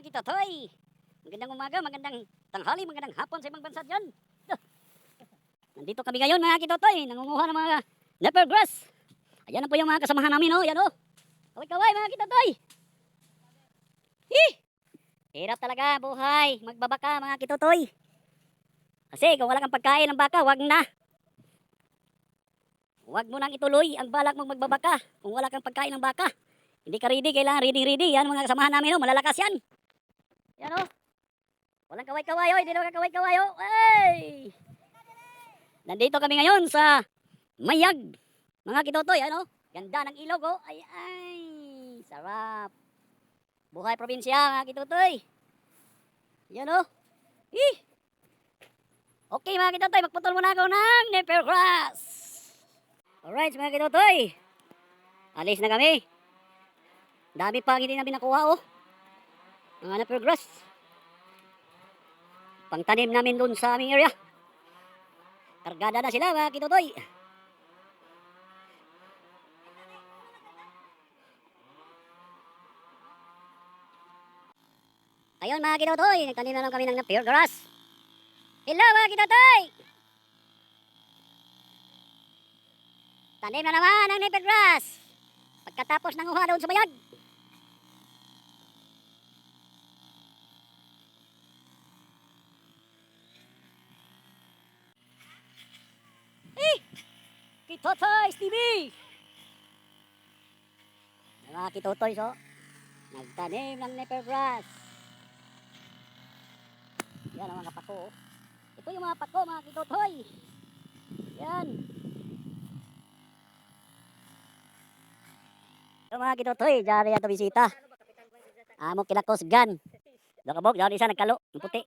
mga kitotoy. Magandang umaga, magandang tanghali, magandang hapon sa ibang bansa dyan. Nandito kami ngayon mga kitotoy, nangunguha ng mga leper grass. Ayan na po yung mga kasamahan namin, oh. Ayan, oh. Kaway-kaway mga kitotoy. Hirap talaga buhay, magbabaka mga kitotoy. Kasi kung wala kang pagkain ng baka, wag na. Wag mo nang ituloy ang balak mong magbabaka kung wala kang pagkain ng baka. Hindi ka ready, kailangan ready. Yan mga kasamahan namin, oh. Malalakas yan. Yan, oh. Walang kaway-kaway, oh. Hindi na kaway-kaway, oh. Ay! Nandito kami ngayon sa Mayag. Mga kitotoy, ano? Ganda ng ilog, oh. Ay, sarap. Buhay probinsya, mga kitotoy. Yan, oh. Okay, mga kitotoy, magputol muna ako ng leper grass. Alright, mga kitotoy. Alis na kami. Dami pa hindi namin nakuha, oh. Mga leper grass. Pangtanim namin dun sa aming area. Kargada na sila mga kitotoy. Ayun mga kitotoy, nagtanim na lang kami ng pure grass. Hello mga kitotoy! Tanim na naman ng leper grass. Pagkatapos ng uha doon sa bayag. Kitotoy TV! Mga kitotoy, so, nagtanim ng leper grass. Yan ang mga pako. Ito yung mga pako, mga kitotoy. Yan. Ito mga kitotoy, dyan yan ito bisita. Amo kinakos gan. Dokabog, dyan isa nagkalo, yung puti.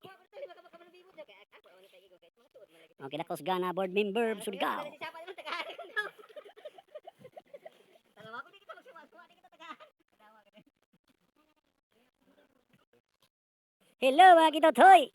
Amo kinakos gan na board member, Surigao. Hello mga kitotoy.